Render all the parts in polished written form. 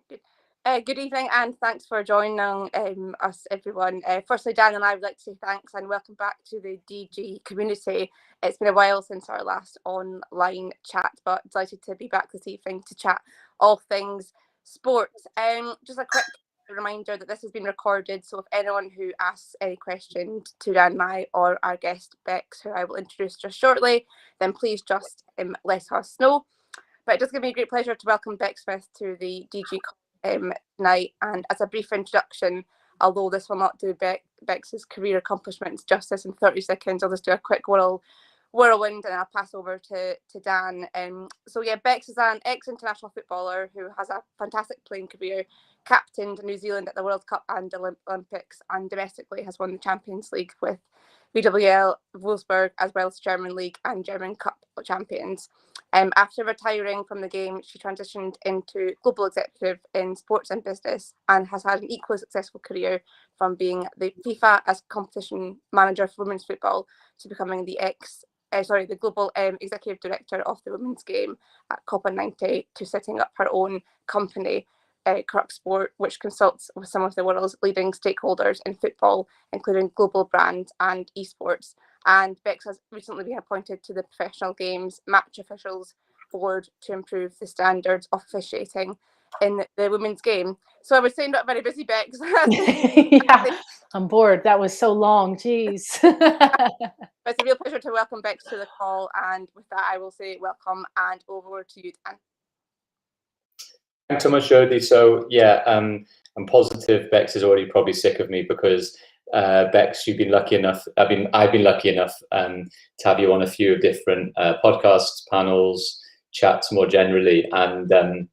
Good. Good evening, and thanks for joining us, everyone. Firstly, Dan and I would like to say thanks and welcome back to the DG community. It's been a while since our last online chat, but delighted to be back this evening to chat all things sports. Just a quick reminder that this has been recorded, so if anyone who asks any questions to Dan and I or our guest Bex, who I will introduce just shortly, then please just let us know. But it does give me a great pleasure to welcome Bex Smith to the DG tonight. And as a brief introduction, although this will not do Bex's career accomplishments justice in 30 seconds, I'll just do a quick whirlwind and I'll pass over to Dan. So yeah, Bex is an ex-international footballer who has a fantastic playing career, captained New Zealand at the World Cup and Olympics, and domestically has won the Champions League with VWL Wolfsburg, as well as German League and German Cup champions. After retiring from the game, she transitioned into global executive in sports and business and has had an equally successful career from being the FIFA as competition manager for women's football to becoming the global executive director of the women's game at Copa 90 to setting up her own company, Crux Sport, which consults with some of the world's leading stakeholders in football, including global brands and esports. And Bex has recently been appointed to the Professional Games Match Officials Board to improve the standards of officiating in the women's game. So I would say not very busy, Bex. Yeah, I'm bored. That was so long. Jeez. But it's a real pleasure to welcome Bex to the call. And with that, I will say welcome and over to you, Dan. Thanks so much, Jodie. So yeah, I'm positive Bex is already probably sick of me because Bex, you've been lucky enough. I've been lucky enough to have you on a few different podcasts, panels, chats more generally, and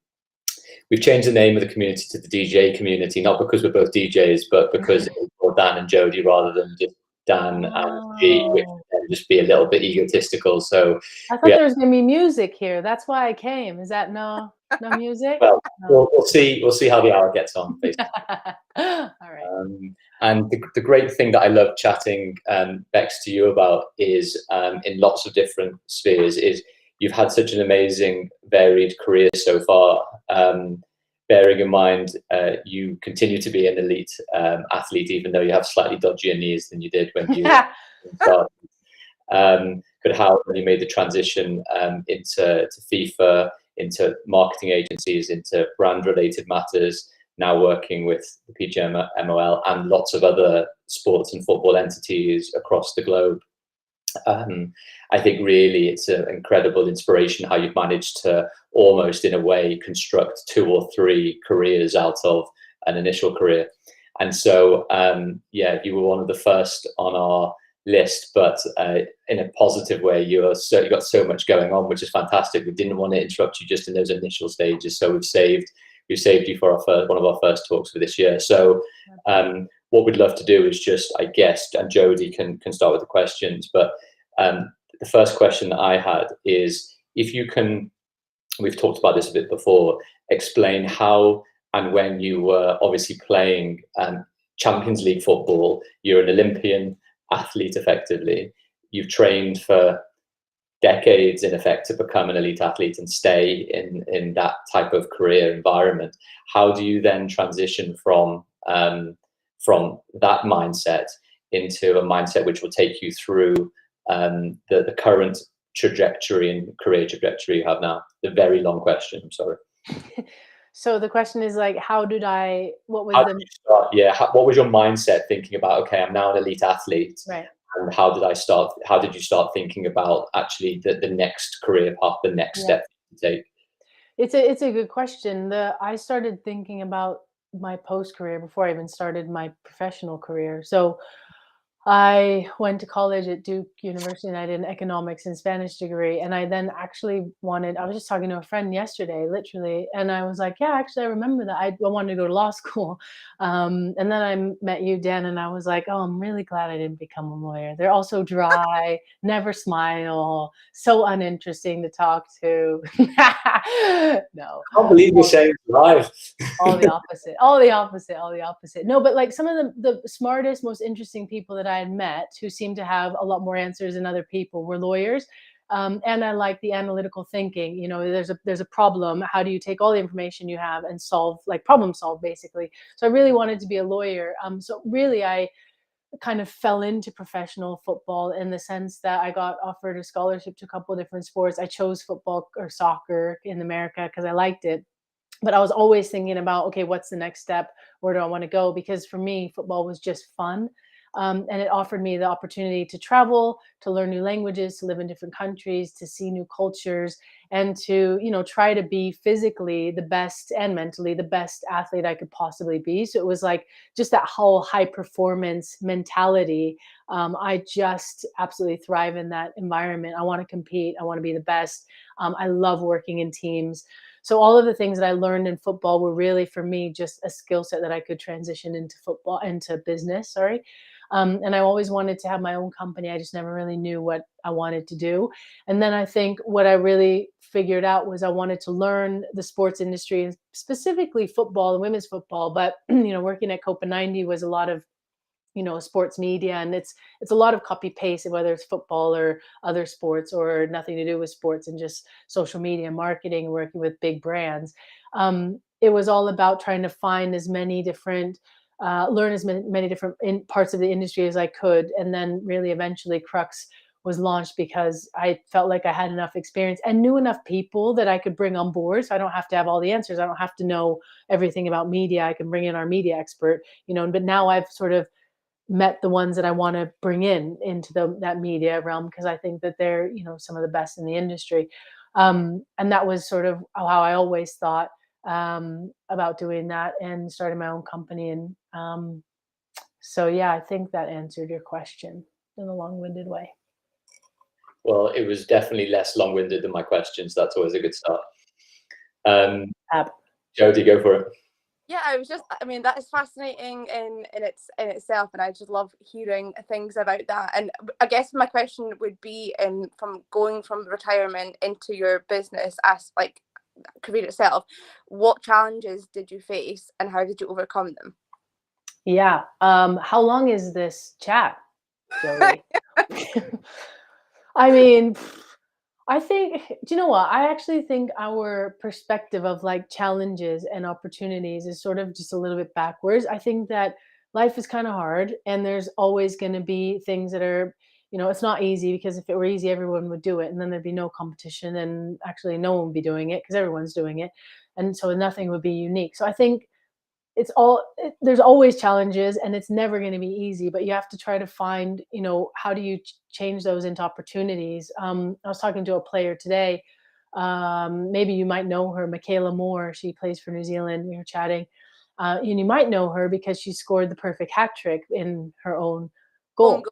we've changed the name of the community to the DJ community, not because we're both DJs, but because it's more Dan and Jodie rather than just Dan and G, which would just be a little bit egotistical. So I thought there was going to be music here. That's why I came. Is that no music? Well, we'll see how the hour gets on, basically. All right. And the great thing that I love chatting Bex to you about is in lots of different spheres is you've had such an amazing varied career so far. Bearing in mind you continue to be an elite athlete, even though you have slightly dodgier knees than you did when you started. But how when you made the transition into FIFA, into marketing agencies, into brand-related matters, now working with the PGMOL and lots of other sports and football entities across the globe. I think really it's an incredible inspiration how you've managed to almost in a way construct 2 or 3 careers out of an initial career. And so, yeah, you were one of the first on our list, but in a positive way. You got so much going on, which is fantastic. We didn't want to interrupt you just in those initial stages, so we've saved you for one of our first talks for this year. So what we'd love to do is just, I guess, and Jodie can start with the questions, but the first question that I had is if you can, we've talked about this a bit before, explain how and when you were obviously playing Champions League football. You're an Olympian athlete effectively. You've trained for decades in effect to become an elite athlete and stay in that type of career environment. How do you then transition from that mindset into a mindset which will take you through the current trajectory and career trajectory you have now? The very long question, I'm sorry. So the question is like, what was what was your mindset thinking about, okay, I'm now an elite athlete, right? And how did you start thinking about actually the next career path, the next step to take? It's a good question. I started thinking about my post career before I even started my professional career. So I went to college at Duke University and I did an economics and Spanish degree. And I then actually I was just talking to a friend yesterday, literally. And I was like, yeah, actually, I remember that I wanted to go to law school. And then I met you, Dan, and I was like, oh, I'm really glad I didn't become a lawyer. They're all so dry, never smile, so uninteresting to talk to. No. I can't believe you're saying live. all the opposite. No, but like some of the smartest, most interesting people that I had met who seemed to have a lot more answers than other people were lawyers. And I like the analytical thinking. You know, there's a problem. How do you take all the information you have and solve, like problem solve, basically? So I really wanted to be a lawyer. So really, I kind of fell into professional football in the sense that I got offered a scholarship to a couple of different sports. I chose football or soccer in America because I liked it. But I was always thinking about, okay, what's the next step? Where do I want to go? Because for me, football was just fun. And it offered me the opportunity to travel, to learn new languages, to live in different countries, to see new cultures, and to, you know, try to be physically the best and mentally the best athlete I could possibly be. So it was like just that whole high performance mentality. I just absolutely thrive in that environment. I want to compete. I want to be the best. I love working in teams. So all of the things that I learned in football were really for me just a skill set that I could transition into football, into business, sorry. And I always wanted to have my own company. I just never really knew what I wanted to do. And then I think what I really figured out was I wanted to learn the sports industry, and specifically football and women's football. But you know, working at Copa 90 was a lot of, you know, sports media, and it's a lot of copy paste, whether it's football or other sports or nothing to do with sports, and just social media marketing, working with big brands. It was all about trying to find as many different learn as many different parts of the industry as I could. And then really eventually Crux was launched because I felt like I had enough experience and knew enough people that I could bring on board. So I don't have to have all the answers. I don't have to know everything about media. I can bring in our media expert, you know, but now I've sort of met the ones that I want to bring into that media realm, because I think that they're, you know, some of the best in the industry. And that was sort of how I always thought about doing that and starting my own company. And so, yeah, I think that answered your question in a long-winded way. Well, it was definitely less long-winded than my questions. That's always a good start. Jodie, go for it. Yeah, I mean, that is fascinating in itself, and I just love hearing things about that. And I guess my question would be, from going from retirement into your business as like career itself, what challenges did you face and how did you overcome them? Yeah. How long is this chat, Jodie? I mean, I think, do you know what? I actually think our perspective of like challenges and opportunities is sort of just a little bit backwards. I think that life is kind of hard, and there's always going to be things that are, you know, it's not easy, because if it were easy, everyone would do it. And then there'd be no competition, and actually no one would be doing it because everyone's doing it. And so nothing would be unique. So I think there's always challenges, and it's never going to be easy, but you have to try to find, you know, how do you change those into opportunities. I was talking to a player today. Maybe you might know her, Michaela Moore. She plays for New Zealand. We were chatting, and you might know her because she scored the perfect hat trick in her own goal.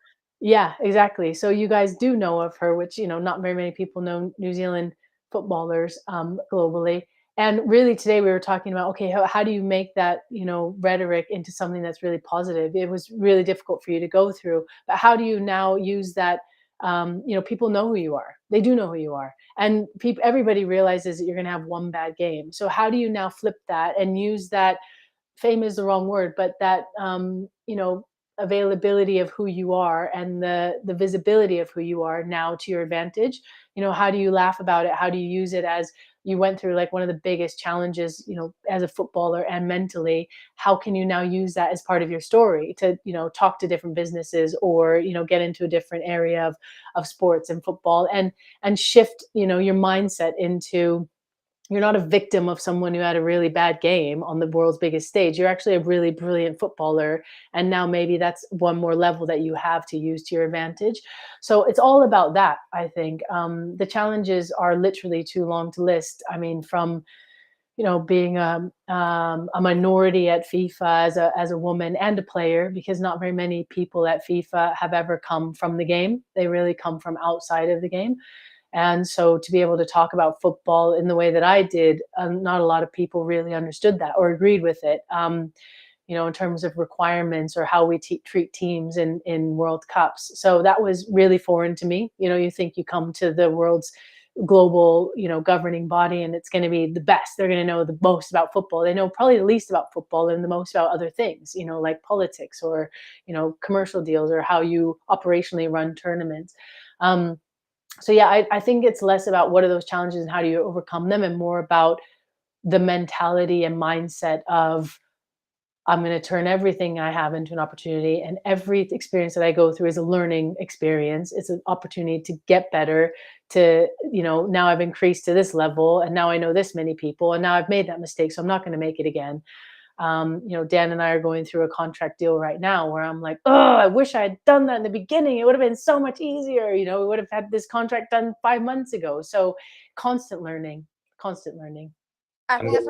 Yeah, exactly. So you guys do know of her, which, you know, not very many people know New Zealand footballers globally. And really today we were talking about, okay, how do you make that, you know, rhetoric into something that's really positive? It was really difficult for you to go through, but how do you now use that? You know, people know who you are. They do know who you are. And everybody realizes that you're going to have one bad game. So how do you now flip that and use that? Fame is the wrong word, but that, you know, availability of who you are and the visibility of who you are now to your advantage. You know, how do you laugh about it? How do you use it as you went through like one of the biggest challenges, you know, as a footballer and mentally? How can you now use that as part of your story to, you know, talk to different businesses, or, you know, get into a different area of sports and football, and shift, you know, your mindset into, you're not a victim of someone who had a really bad game on the world's biggest stage. You're actually a really brilliant footballer. And now maybe that's one more level that you have to use to your advantage. So it's all about that, I think. The challenges are literally too long to list. I mean, from, you know, being a minority at FIFA as a woman and a player, because not very many people at FIFA have ever come from the game. They really come from outside of the game. And so to be able to talk about football in the way that I did, not a lot of people really understood that or agreed with it, you know, in terms of requirements or how we treat teams in World Cups. So that was really foreign to me. You know, you think you come to the world's global, you know, governing body, and it's going to be the best. They're going to know the most about football. They know probably the least about football and the most about other things, you know, like politics or, you know, commercial deals or how you operationally run tournaments. So yeah, I think it's less about what are those challenges and how do you overcome them, and more about the mentality and mindset of, I'm going to turn everything I have into an opportunity, and every experience that I go through is a learning experience. It's an opportunity to get better, to, now I've increased to this level, and now I know this many people, and now I've made that mistake, so I'm not going to make it again. Dan and I are going through a contract deal right now where I'm like, oh, I wish I had done that in the beginning. It would have been so much easier. We would have had this contract done 5 months ago. So constant learning, constant learning. I think that's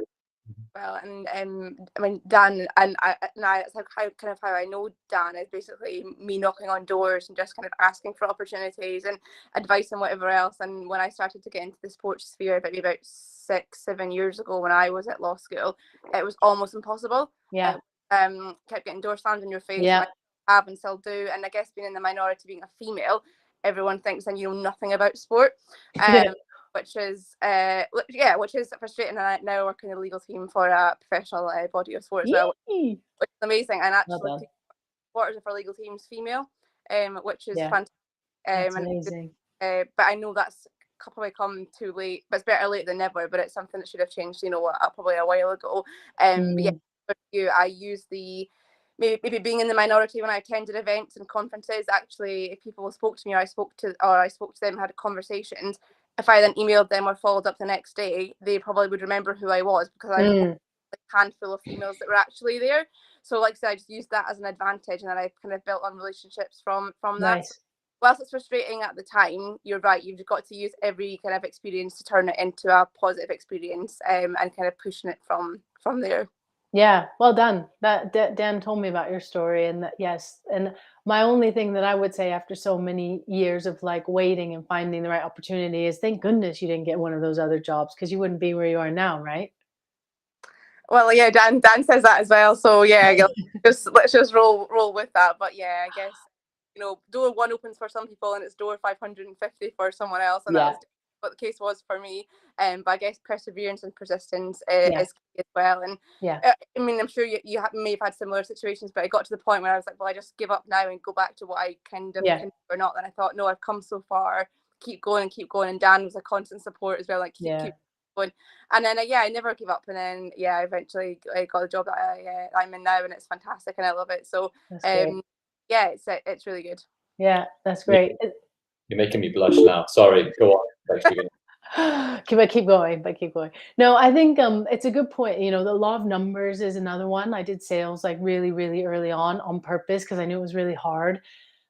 well, and I mean, Dan and that's how I know Dan is basically me knocking on doors and just kind of asking for opportunities and advice and whatever else. And when I started to get into the sports sphere, maybe about 6-7 years ago, when I was at law school, it was almost impossible. Yeah. Kept getting doors slammed in your face. Yeah. And I have and still do. And I guess being in the minority, being a female, everyone thinks I know nothing about sport. Which is frustrating. And I now work in the legal team for a professional body of sport as well, which is amazing. And actually, quarters of our legal team's female, which is fantastic. That's amazing. But I know that's probably come too late. But it's better late than never. But it's something that should have changed, probably a while ago. But yeah, for you, I use the maybe being in the minority when I attended events and conferences. Actually, if people spoke to me, or I spoke to them, had conversations. If I then emailed them or followed up the next day, they probably would remember who I was, because I had a handful of females that were actually there. So like I said, I just used that as an advantage, and then I kind of built on relationships from that. So whilst it's frustrating at the time, you're right, you've got to use every kind of experience to turn it into a positive experience, and kind of pushing it from there. Yeah, well done. That Dan told me about your story, and that, yes. And my only thing that I would say after so many years of like waiting and finding the right opportunity is, thank goodness you didn't get one of those other jobs, because you wouldn't be where you are now, right? Well, yeah, Dan says that as well. So yeah, let's just roll with that. But yeah, I guess door one opens for some people and it's door 550 for someone else, and that was what the case was for me. But I guess perseverance and persistence is key as well. And I mean, I'm sure you may have had similar situations, but I got to the point where I was like, well, I just give up now and go back to what I kind of can do or not. And I thought, no, I've come so far, keep going. And Dan was a constant support as well, like keep going. And then I never give up. And then eventually I got a job that I'm in now, and it's fantastic and I love it. So it's really good. Yeah, that's great. You're making me blush now. Sorry, go on. Keep going. No, I think it's a good point. The law of numbers is another one. I did sales like really, really early on purpose, because I knew it was really hard.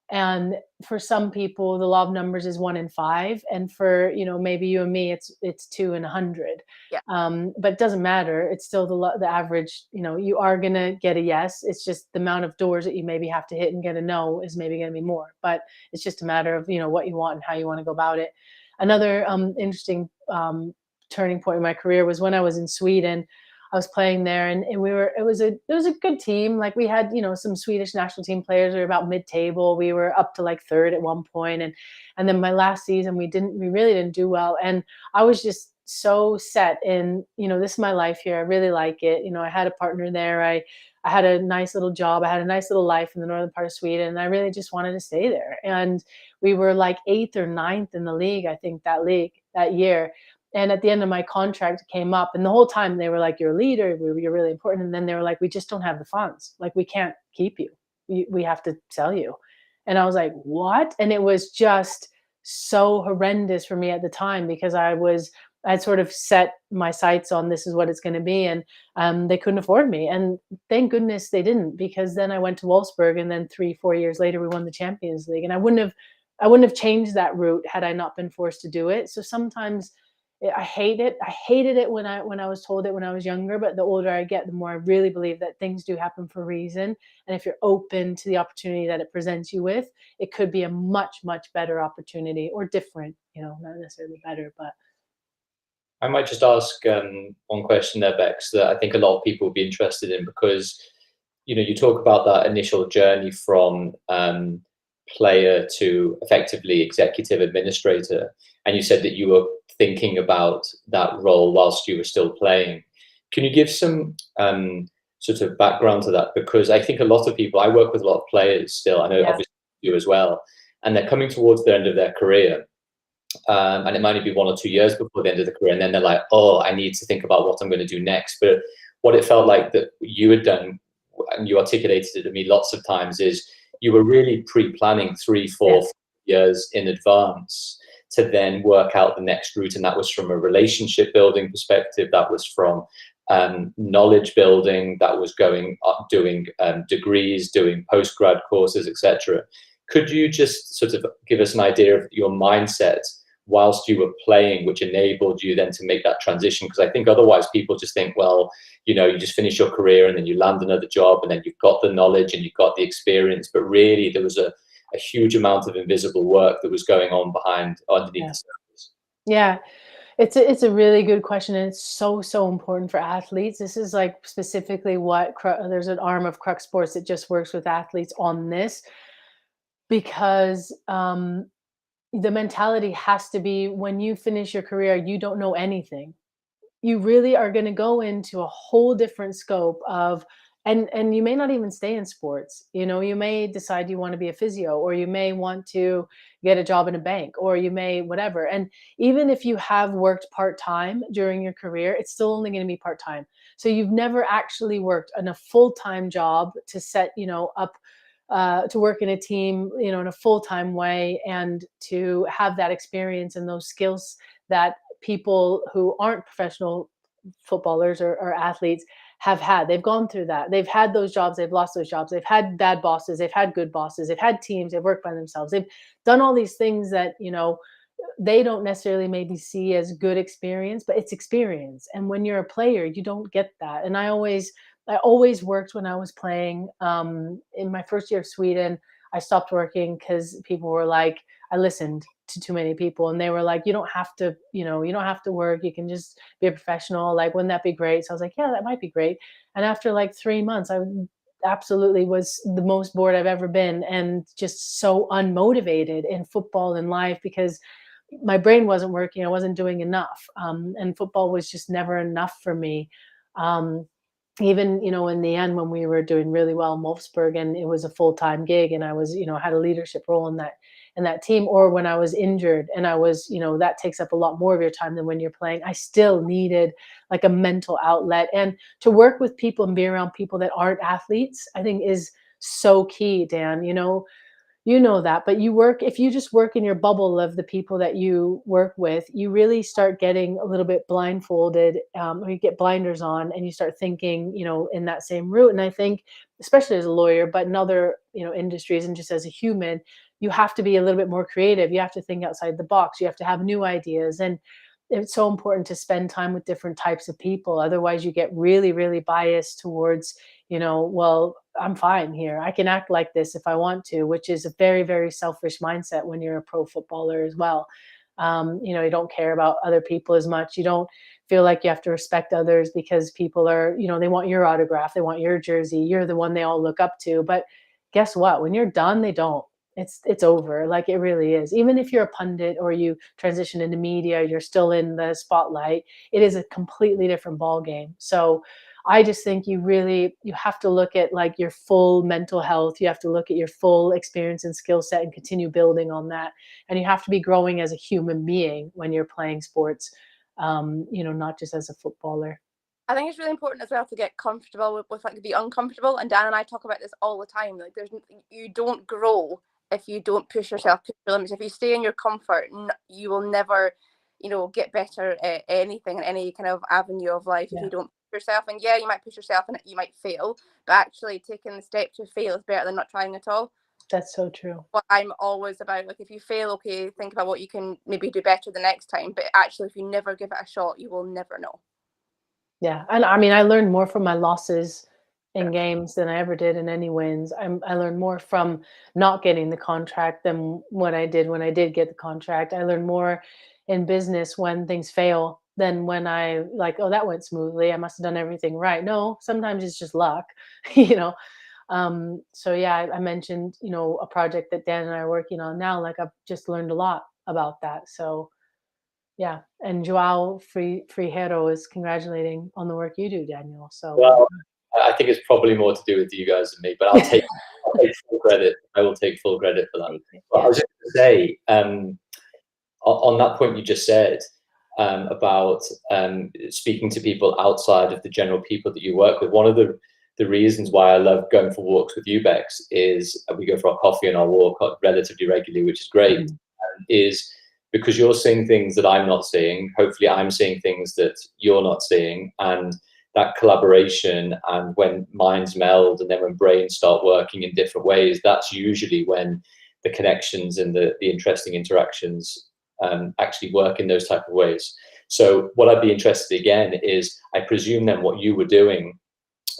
And for some people, the law of numbers is 1 in 5, and for maybe you and me, it's 2 in 100. But it doesn't matter. It's still the average. You are gonna get a yes. It's just the amount of doors that you maybe have to hit and get a no is maybe gonna be more. But it's just a matter of what you want and how you want to go about it. Another interesting turning point in my career was when I was in Sweden. I was playing there, and it was a good team. Like we had, some Swedish national team players. We were about mid-table. We were up to like third at one point. And then my last season, we really didn't do well. And I was just so set in, this is my life here. I really like it. I had a partner there. I had a nice little job. I had a nice little life in the northern part of Sweden, and I really just wanted to stay there. And we were like 8th or 9th in the league, I think, that year. And at the end of my contract came up, and the whole time they were like, you're a leader, you're really important. And then they were like, we just don't have the funds. Like, we can't keep you. We have to sell you. And I was like, what? And it was just so horrendous for me at the time, because I'd sort of set my sights on this is what it's going to be. And they couldn't afford me. And thank goodness they didn't, because then I went to Wolfsburg, and then 3-4 years later, we won the Champions League. And I wouldn't have changed that route had I not been forced to do it. So sometimes I hate it. I hated it when I was told it when I was younger, but the older I get, the more I really believe that things do happen for a reason. And if you're open to the opportunity that it presents you with, it could be a much, much better opportunity, or different, not necessarily better, but. I might just ask one question there, Bex, that I think a lot of people would be interested in, because, you talk about that initial journey from player to effectively executive administrator. And you said that you were thinking about that role whilst you were still playing. Can you give some sort of background to that? Because I think a lot of people, I work with a lot of players still, I know obviously you as well, and they're coming towards the end of their career. and it might only be 1 or 2 years before the end of the career, and then they're like, oh, I need to think about what I'm going to do next. But what it felt like that you had done, and you articulated it to me lots of times, is you were really pre-planning 3, 4 years in advance to then work out the next route. And that was from a relationship building perspective, that was from knowledge building, that was going up, doing degrees, doing postgrad courses, etc. Could you just sort of give us an idea of your mindset whilst you were playing, which enabled you then to make that transition? Because I think otherwise people just think, well, you know, you just finish your career and then you land another job and then you've got the knowledge and you've got the experience, but really there was a huge amount of invisible work that was going on underneath the surface. Yeah. It's a really good question, and it's so important for athletes. This is like specifically what there's an arm of Crux Sports that just works with athletes on this, because the mentality has to be, when you finish your career, you don't know anything. You really are going to go into a whole different scope of, and you may not even stay in sports. You know, you may decide you want to be a physio, or you may want to get a job in a bank, or you may whatever. And even if you have worked part-time during your career, it's still only going to be part-time. So you've never actually worked in a full-time job to set, you know, up to work in a team, you know, in a full-time way, and to have that experience and those skills that people who aren't professional footballers or athletes have had. They've gone through that. They've had those jobs. They've lost those jobs. They've had bad bosses. They've had good bosses. They've had teams. They've worked by themselves. They've done all these things that, you know, they don't necessarily maybe see as good experience, but it's experience. And when you're a player, you don't get that. And I always worked when I was playing. In my first year of Sweden, I stopped working because people were like, I listened to too many people, and they were like, you don't have to, you know, you don't have to work. You can just be a professional. Like, wouldn't that be great? So I was like, yeah, that might be great. And after like 3 months, I absolutely was the most bored I've ever been, and just so unmotivated in football and life, because my brain wasn't working. I wasn't doing enough. And football was just never enough for me. Um, Even, you know, in the end, when we were doing really well in Wolfsburg and it was a full-time gig, and I was, you know, had a leadership role in that team, or when I was injured and I was, you know, that takes up a lot more of your time than when you're playing, I still needed like a mental outlet. And to work with people and be around people that aren't athletes, I think is so key, Dan. You know that, but if you just work in your bubble of the people that you work with, you really start getting a little bit blindfolded, or you get blinders on, and you start thinking, you know, in that same route. And I think, especially as a lawyer, but in other, you know, industries, and just as a human, you have to be a little bit more creative. You have to think outside the box. You have to have new ideas. And it's so important to spend time with different types of people. Otherwise, you get really, really biased towards, you know, well, I'm fine here. I can act like this if I want to, which is a very, very selfish mindset when you're a pro footballer as well. You know, you don't care about other people as much. You don't feel like you have to respect others because people are, you know, they want your autograph, they want your jersey. You're the one they all look up to. But guess what? When you're done, they don't. It's over. Like, it really is. Even if you're a pundit or you transition into media, you're still in the spotlight. It is a completely different ball game. So I just think you have to look at like your full mental health. You have to look at your full experience and skill set and continue building on that. And you have to be growing as a human being when you're playing sports, you know, not just as a footballer. I think it's really important as well to get comfortable with like the uncomfortable. And Dan and I talk about this all the time. Like, you don't grow if you don't push yourself, push your limits. If you stay in your comfort, you will never, you know, get better at anything in any kind of avenue of life if you don't push yourself. And yeah, you might push yourself and you might fail, but actually taking the step to fail is better than not trying at all. That's so true. But I'm always about, like, if you fail, okay, think about what you can maybe do better the next time. But actually, if you never give it a shot, you will never know. Yeah. And I mean, I learned more from my losses in games than I ever did in any wins. I learned more from not getting the contract than what I did when I did get the contract. I learned more in business when things fail than when I like, oh, that went smoothly, I must have done everything right. No, sometimes it's just luck, you know. So yeah, I mentioned, you know, a project that Dan and I are working on now. Like, I've just learned a lot about that. So yeah, and Joao Frigeiro is congratulating on the work you do, Daniel. So well, I think it's probably more to do with you guys than me, but I'll take full credit. I will take full credit for that. But I was just going to say, on that point you just said about speaking to people outside of the general people that you work with, one of the reasons why I love going for walks with you, Bex, is we go for our coffee and our walk relatively regularly, which is great, is because you're seeing things that I'm not seeing. Hopefully I'm seeing things that you're not seeing, and that collaboration, and when minds meld and then when brains start working in different ways, that's usually when the connections and the interesting interactions actually work in those type of ways. So what I'd be interested again is, I presume then what you were doing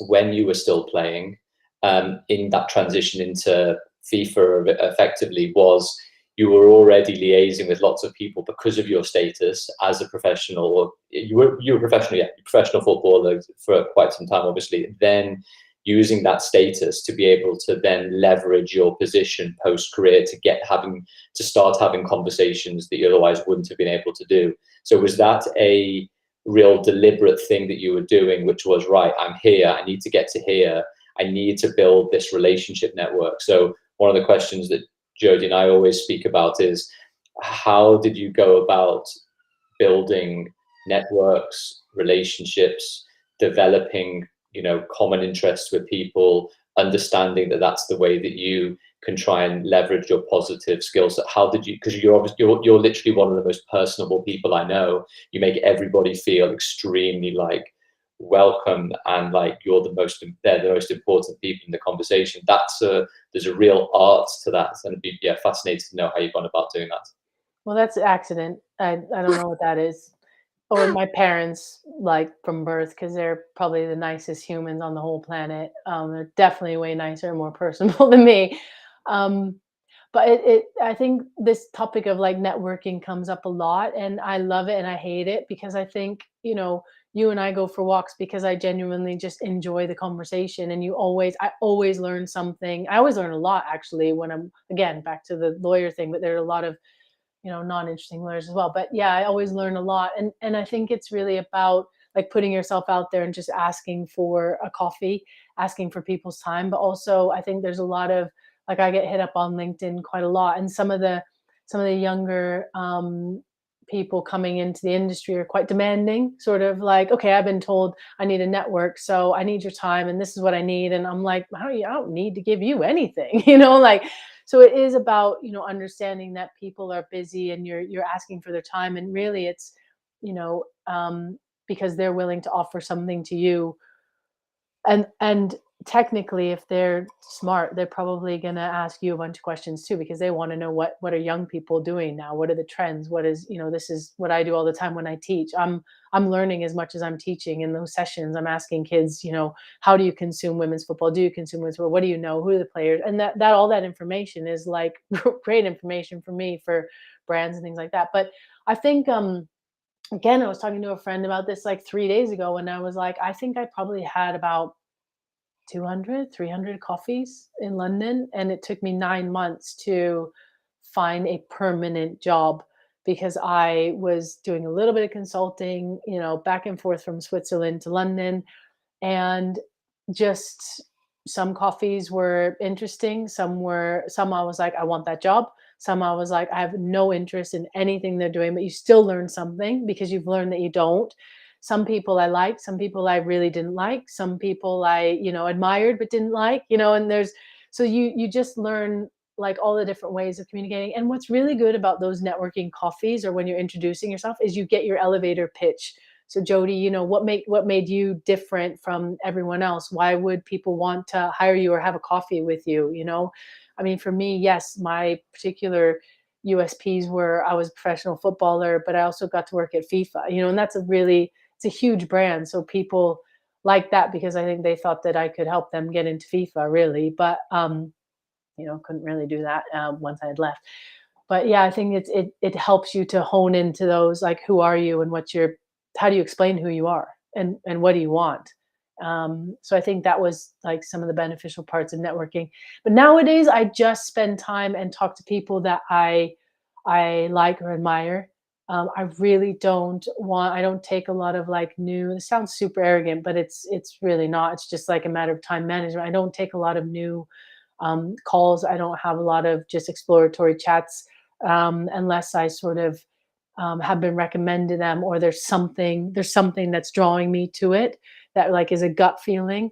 when you were still playing in that transition into FIFA effectively was you were already liaising with lots of people because of your status as a professional, or you were professional, yeah, professional footballer for quite some time, obviously, then using that status to be able to then leverage your position post-career to start having conversations that you otherwise wouldn't have been able to do. So was that a real deliberate thing that you were doing, which was, right, I'm here, I need to get to here, I need to build this relationship network? So one of the questions that Jodie and I always speak about is, how did you go about building networks, relationships, developing, common interests with people, understanding that that's the way that you can try and leverage your positive skills? How did you, because you're literally one of the most personable people I know. You make everybody feel extremely like welcome, and like they're the most important people in the conversation. There's a real art to that, and it'd be fascinating to know how you've gone about doing that. Well, that's an accident. I don't know what that is. Or my parents, like, from birth, because they're probably the nicest humans on the whole planet. They're definitely way nicer and more personable than me. But I think this topic of like networking comes up a lot, and I love it and I hate it, because I think, you and I go for walks because I genuinely just enjoy the conversation, and I always learn something. I always learn a lot, actually, when I'm, again, back to the lawyer thing, but there are a lot of non-interesting lawyers as well. But yeah, I always learn a lot. And I think it's really about like putting yourself out there and just asking for a coffee, asking for people's time. But also I think there's a lot of, like, I get hit up on LinkedIn quite a lot, and some of the younger people coming into the industry are quite demanding, sort of like, okay, I've been told I need a network, so I need your time and this is what I need. And I'm like, I don't need to give you anything, like. So it is about, understanding that people are busy and you're asking for their time, and really it's, because they're willing to offer something to you. And technically, if they're smart, they're probably going to ask you a bunch of questions too, because they want to know what are young people doing now? What are the trends? What is, this is what I do all the time when I teach. I'm learning as much as I'm teaching in those sessions. I'm asking kids, how do you consume women's football? Do you consume women's football? What do you know? Who are the players? And that all that information is like great information for me, for brands and things like that. But I think, again, I was talking to a friend about this like 3 days ago, and I was like, I think I probably had about 200, 300 coffees in London. And it took me 9 months to find a permanent job, because I was doing a little bit of consulting, back and forth from Switzerland to London. And just some coffees were interesting. Some I was like, I want that job. Some I was like, I have no interest in anything they're doing, but you still learn something because you've learned that you don't. Some people I liked, some people I really didn't like, some people I, admired but didn't like, and so you just learn like all the different ways of communicating. And what's really good about those networking coffees, or when you're introducing yourself, is you get your elevator pitch. So Jodie, what made you different from everyone else? Why would people want to hire you or have a coffee with you? I mean, for me, yes, my particular USPs were I was a professional footballer, but I also got to work at FIFA, and it's a huge brand. So people like that, because I think they thought that I could help them get into FIFA, really. But, couldn't really do that once I had left. But yeah, I think it helps you to hone into those, like, who are you and how do you explain who you are, and what do you want? So I think that was like some of the beneficial parts of networking. But nowadays I just spend time and talk to people that I like or admire. I really I don't take a lot of like new, this sounds super arrogant, but it's really not. It's just like a matter of time management. I don't take a lot of new calls. I don't have a lot of just exploratory chats. unless I sort of have been recommended them, or there's something that's drawing me to it, that like is a gut feeling.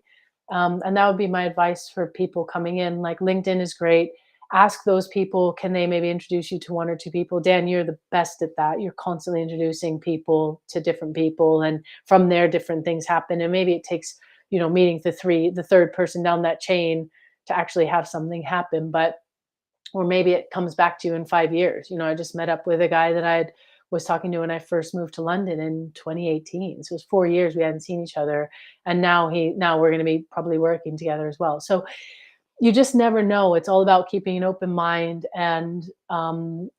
And that would be my advice for people coming in. Like, LinkedIn is great. Ask those people, can they maybe introduce you to one or two people? Dan, you're the best at that. You're constantly introducing people to different people, and from there different things happen. And maybe it takes, meeting the third person down that chain to actually have something happen. But or maybe it comes back to you in 5 years. I just met up with a guy that I was talking to when I first moved to London in 2018. So it was 4 years we hadn't seen each other, and now we're going to be probably working together as well. So you just never know. It's all about keeping an open mind. And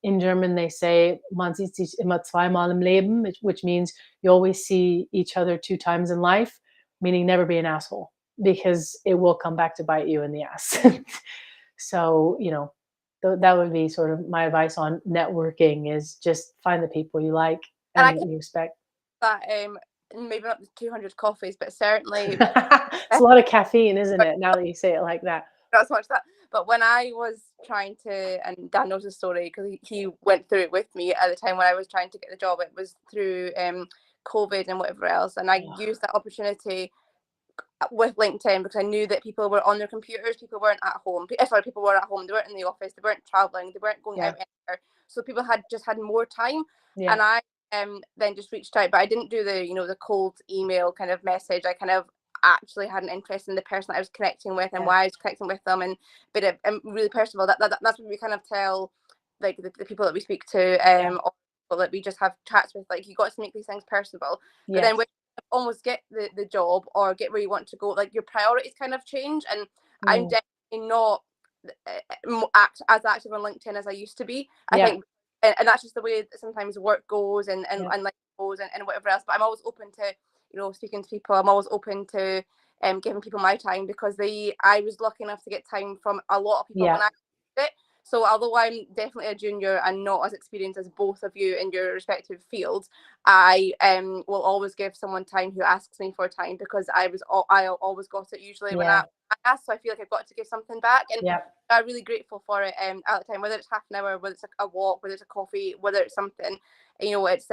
in German, they say, man sieht sich immer zweimal im Leben, which means you always see each other 2 times in life, meaning never be an asshole, because it will come back to bite you in the ass. So, that would be sort of my advice on networking, is just find the people you like and that you respect. That maybe not the 200 coffees, but certainly it's a lot of caffeine, isn't it? Now that you say it like that. Not so much that, but when I was trying to, and Dan knows the story because he went through it with me at the time when I was trying to get the job. It was through COVID and whatever else, and I used that opportunity with LinkedIn because I knew that people were on their computers, people weren't at home. People were at home, they weren't in the office, they weren't traveling, they weren't going out anywhere. So people had more time, and I then just reached out, but I didn't do the the cold email kind of message. I kind of actually had an interest in the person that I was connecting with and why I was connecting with them, and really personal. That's what we kind of tell like the people that we speak to, or people that we just have chats with. Like, you got to make these things personable. But then when you almost get the job or get where you want to go, like, your priorities kind of change. And I'm definitely not as active on LinkedIn as I used to be. I think, and that's just the way that sometimes work goes and life goes and whatever else. But I'm always open to speaking to people. I'm always open to giving people my time, because I was lucky enough to get time from a lot of people when I did it. So although I'm definitely a junior and not as experienced as both of you in your respective fields, I will always give someone time who asks me for time, because I always got it usually when I asked. So I feel like I've got to give something back, and I'm really grateful for it at the time, whether it's half an hour, whether it's a walk, whether it's a coffee, whether it's something. It's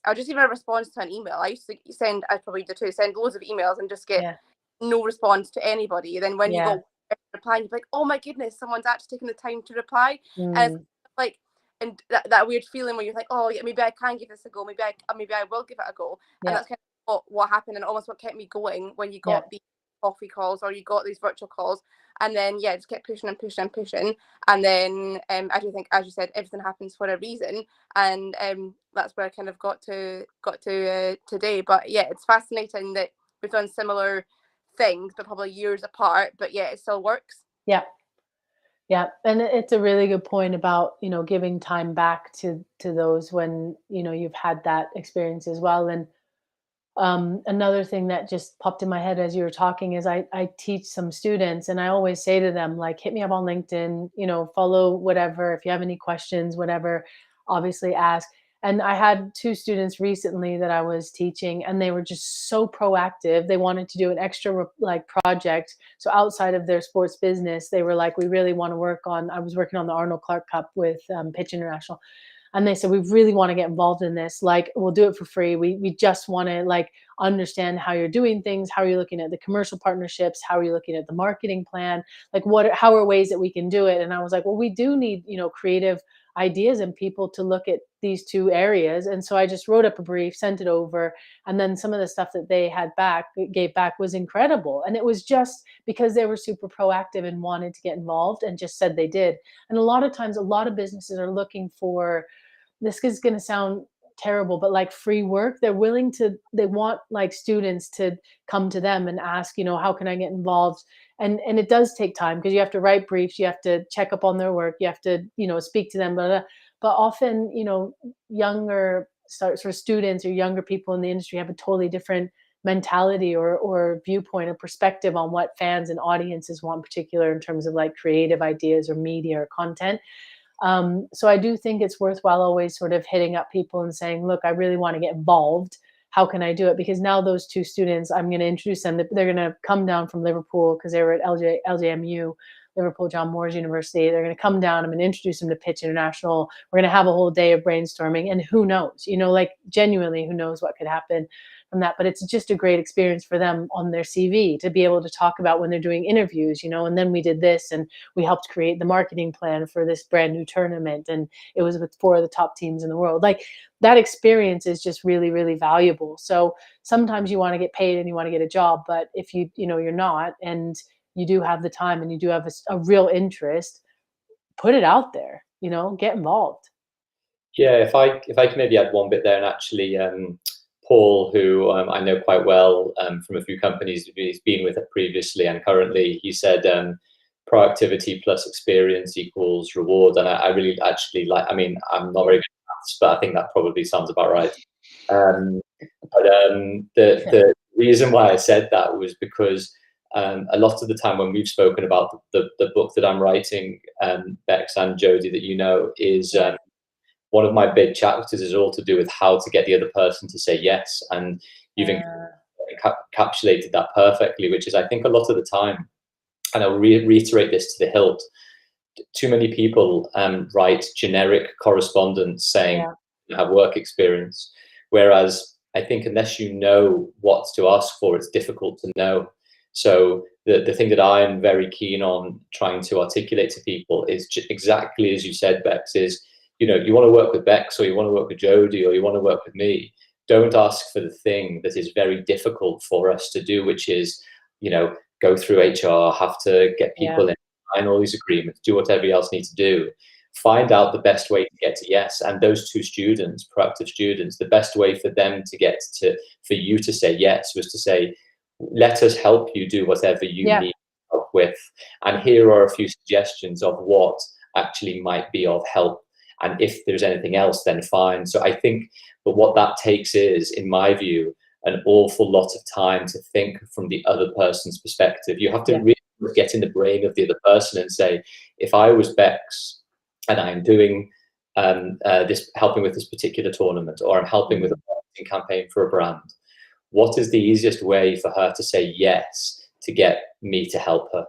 I'll just even a response to an email. I used to send, I probably do too, send loads of emails and just get no response to anybody. And then when you go reply, you're like, oh my goodness, someone's actually taken the time to reply. And it's like, and that weird feeling where you're like, oh yeah, maybe I can give this a go, maybe I will give it a go. And that's kind of what happened, and almost what kept me going when you got these coffee calls or you got these virtual calls. And then just kept pushing and pushing and pushing, and then I do think, as you said, everything happens for a reason, and that's where I kind of got to today. But it's fascinating that we've done similar things, but probably years apart. But it still works. Yeah, and it's a really good point about giving time back to those when you've had that experience as well. And another thing that just popped in my head as you were talking is I teach some students, and I always say to them, like, hit me up on LinkedIn, follow whatever. If you have any questions, whatever, obviously ask. And I had 2 students recently that I was teaching, and they were just so proactive. They wanted to do an extra project. So outside of their sports business, they were like, we really want to work on, I was working on the Arnold Clark Cup with Pitch International. And they said, we really want to get involved in this. Like, we'll do it for free. We just want to understand how you're doing things. How are you looking at the commercial partnerships? How are you looking at the marketing plan? Like, how are ways that we can do it? And I was like, well, we do need, creative ideas and people to look at these 2 areas. And so I just wrote up a brief, sent it over. And then some of the stuff that they gave back was incredible. And it was just because they were super proactive and wanted to get involved and just said they did. And a lot of times, a lot of businesses are looking for, this is going to sound terrible, but like free work. They want like students to come to them and ask, how can I get involved? And it does take time, because you have to write briefs, you have to check up on their work, you have to, speak to them. But often, younger sort of students or younger people in the industry have a totally different mentality or viewpoint or perspective on what fans and audiences want in particular, in terms of like creative ideas or media or content. So I do think it's worthwhile always sort of hitting up people and saying, look, I really want to get involved. How can I do it? Because now those 2 students, I'm going to introduce them. They're going to come down from Liverpool because they were at LJMU Liverpool John Moores University. They're going to come down. I'm going to introduce them to Pitch International. We're going to have a whole day of brainstorming, and who knows, like genuinely, who knows what could happen from that. But it's just a great experience for them on their CV to be able to talk about when they're doing interviews, and then we did this, and we helped create the marketing plan for this brand new tournament, and it was with 4 of the top teams in the world. Like, that experience is just really, really valuable. So sometimes you want to get paid and you want to get a job, but if you're not, and you do have the time and you do have a real interest, put it out there, get involved. Yeah, if I can maybe add one bit there, and actually Paul, who I know quite well from a few companies he's been with previously and currently, he said proactivity plus experience equals reward. And I really actually like, I mean, I'm not very good at maths, but I think that probably sounds about right. The reason why I said that was because a lot of the time when we've spoken about the book that I'm writing, Bex and Jodie, that is one of my big chapters is all to do with how to get the other person to say yes. And you've encapsulated that perfectly, which is, I think, a lot of the time, and I'll reiterate this to the hilt, too many people write generic correspondence saying you have work experience, whereas I think unless you know what to ask for, it's difficult to know. So the thing that I'm very keen on trying to articulate to people is exactly as you said, Bex, is you want to work with Bex, or you want to work with Jodie, or you want to work with me. Don't ask for the thing that is very difficult for us to do, which is, go through HR, have to get people in, sign all these agreements, do what everybody else needs to do. Find out the best way to get to yes. And those 2 students, proactive students, the best way for them to get for you to say yes was to say, let us help you do whatever you need help with. And here are a few suggestions of what actually might be of help. And if there's anything else, then fine. So I think, but what that takes is, in my view, an awful lot of time to think from the other person's perspective. You have to really get in the brain of the other person and say, if I was Bex and I'm doing this, helping with this particular tournament, or I'm helping with a marketing campaign for a brand, what is the easiest way for her to say yes to get me to help her?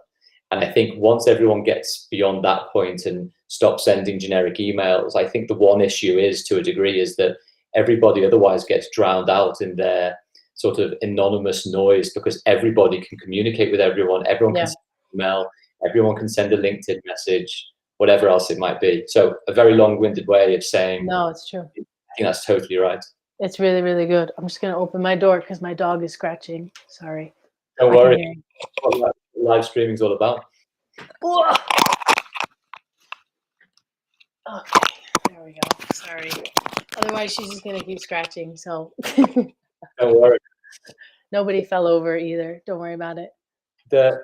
And I think once everyone gets beyond that point and stops sending generic emails, I think the one issue is, to a degree, is that everybody otherwise gets drowned out in their sort of anonymous noise, because everybody can communicate with everyone. Everyone can send an email, everyone can send a LinkedIn message, whatever else it might be. So a very long-winded way of saying, no, it's true. I think that's totally right. It's really, really good. I'm just going to open my door because my dog is scratching. Sorry. Don't worry. What live streaming is all about. Okay, there we go. Sorry. Otherwise, she's just going to keep scratching. So Don't worry. Nobody fell over either. Don't worry about it. The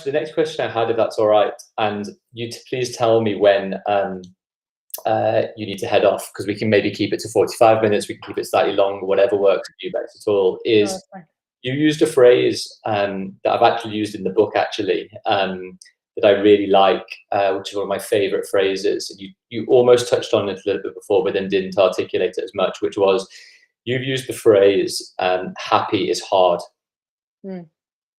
next question I had, if that's all right, and you please tell me when you need to head off, because we can maybe keep it to 45 minutes, we can keep it slightly longer, whatever works for you, Bex, at all, is you used a phrase that I've actually used in the book, actually, that I really like, which is one of my favorite phrases. You almost touched on it a little bit before, but then didn't articulate it as much, which was, you've used the phrase, happy is hard.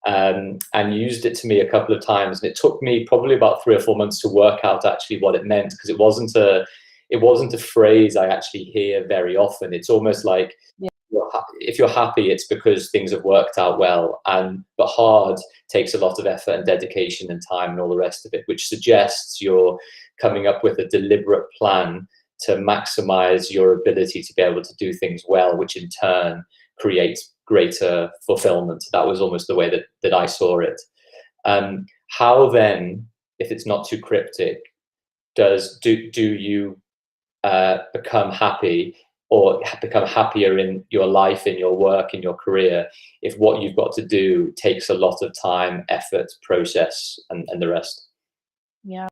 And you used it to me a couple of times, and it took me probably about 3 or 4 months to work out actually what it meant, because it wasn't a phrase I actually hear very often. It's almost like, if you're happy, it's because things have worked out well, but hard takes a lot of effort and dedication and time and all the rest of it, which suggests you're coming up with a deliberate plan to maximize your ability to be able to do things well, which in turn creates greater fulfillment. That was almost the way that I saw it. How then, if it's not too cryptic, do you become happy, or become happier in your life, in your work, in your career, if what you've got to do takes a lot of time, effort, process, and the rest? Yeah.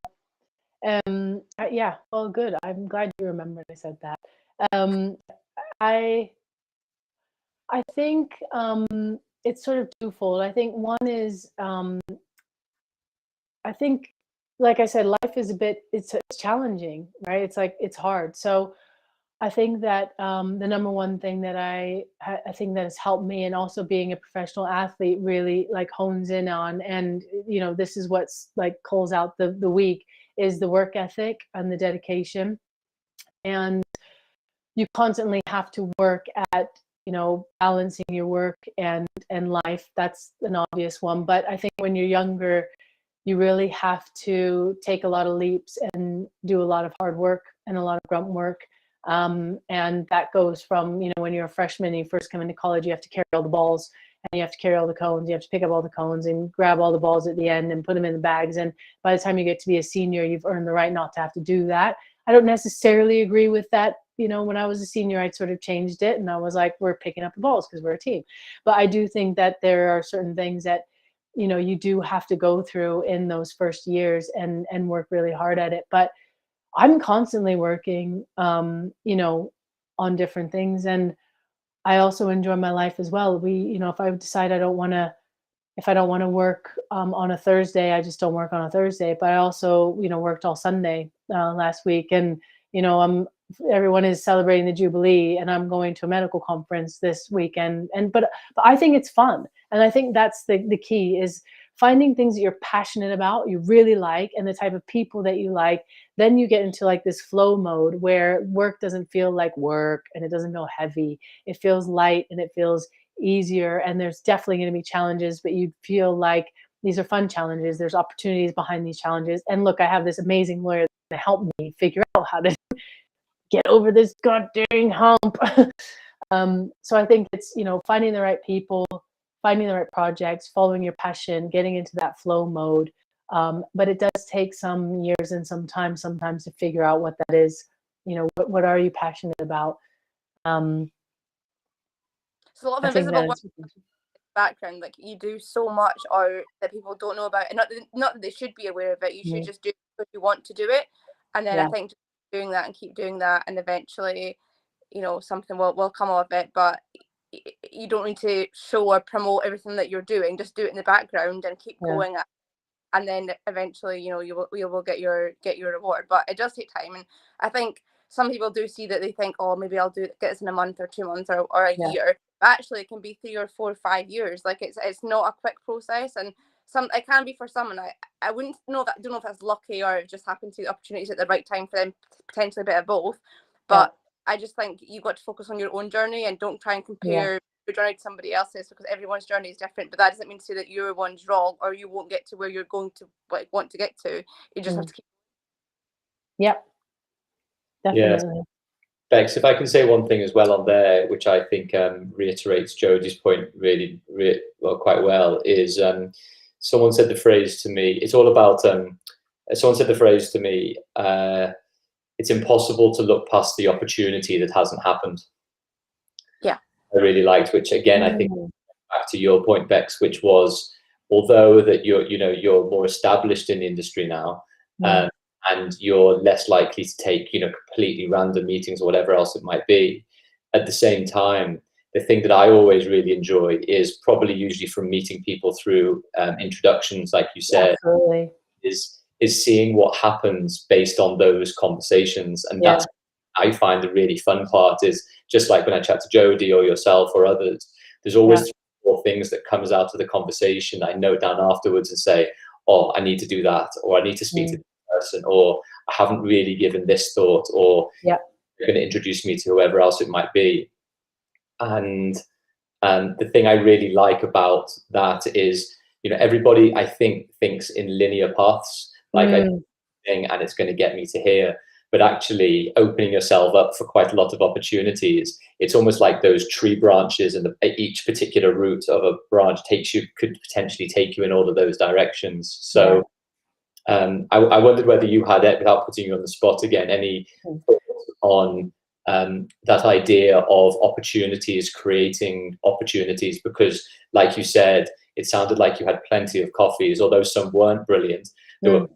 Yeah. Well, good. I'm glad you remembered I said that. I think it's sort of twofold. I think one is, I think, like I said, life is it's challenging, right? It's like, it's hard. So I think that the number one thing that I think that has helped me, and also being a professional athlete really like hones in on, and this is what's like calls out the week, is the work ethic and the dedication. And you constantly have to work at balancing your work and life. That's an obvious one, but I think when you're younger, you really have to take a lot of leaps and do a lot of hard work and a lot of grunt work. And that goes from, when you're a freshman and you first come into college, you have to carry all the balls and you have to carry all the cones. You have to pick up all the cones and grab all the balls at the end and put them in the bags. And by the time you get to be a senior, you've earned the right not to have to do that. I don't necessarily agree with that. When I was a senior, I sort of changed it and I was like, we're picking up the balls because we're a team. But I do think that there are certain things that, you do have to go through in those first years and work really hard at it. But I'm constantly working, on different things. And I also enjoy my life as well. If I decide if I don't want to work on a Thursday, I just don't work on a Thursday. But I also, worked all Sunday last week, and everyone is celebrating the Jubilee, and I'm going to a medical conference this weekend. But I think it's fun, and I think that's the key, is finding things that you're passionate about, you really like, and the type of people that you like. Then you get into like this flow mode where work doesn't feel like work and it doesn't feel heavy. It feels light and it feels easier. And there's definitely going to be challenges, but you feel like these are fun challenges. There's opportunities behind these challenges. And look, I have this amazing lawyer to help me figure out how to get over this goddamn hump. So I think it's, finding the right people, finding the right projects, following your passion, getting into that flow mode. But it does take some years and some time sometimes to figure out what that is. What are you passionate about? So a lot of invisible work background, like you do so much out that people don't know about, and not that they should be aware of it. You should just do it because you want to do it, and then I think just doing that and keep doing that, and eventually, something will come of it. But you don't need to show or promote everything that you're doing. Just do it in the background and keep going, and then eventually, you will get your reward. But it does take time, and I think some people do see that, they think, oh, maybe I'll get this in a month or 2 months or a year. But actually, it can be 3 or 4 or 5 years. Like it's not a quick process, and it can be for someone. I wouldn't know that. I don't know if that's lucky or it just happened to the opportunities at the right time for them. Potentially a bit of both, but I just think you've got to focus on your own journey and don't try and compare your journey to somebody else's, because everyone's journey is different. But that doesn't mean to say that your one's wrong or you won't get to where you're going to want to get to. You just have to keep. Yep. Definitely. Yeah. Bex, if I can say one thing as well on there, which I think reiterates Jodie's point really well, quite well, is someone said the phrase to me. It's all about. Someone said the phrase to me. It's impossible to look past the opportunity that hasn't happened. Yeah, I really liked, which again I think back to your point, Bex, which was, although that you're more established in the industry now, and you're less likely to take completely random meetings or whatever else it might be. At the same time, the thing that I always really enjoy is probably usually from meeting people through introductions, like you said, is seeing what happens based on those conversations. And that's, I find, the really fun part, is just like when I chat to Jodie or yourself or others, there's always 3 or 4 things that comes out of the conversation I note down afterwards and say, oh, I need to do that, or I need to speak to this person, or I haven't really given this thought, or they're going to introduce me to whoever else it might be. And the thing I really like about that is, everybody, I think, thinks in linear paths, like I thing, and it's going to get me to here. But actually opening yourself up for quite a lot of opportunities, it's almost like those tree branches, and each particular route of a branch could potentially take you in all of those directions. So I wondered whether you had, without putting you on the spot again, any thoughts on that idea of opportunities, creating opportunities, because like you said, it sounded like you had plenty of coffees, although some weren't brilliant. There were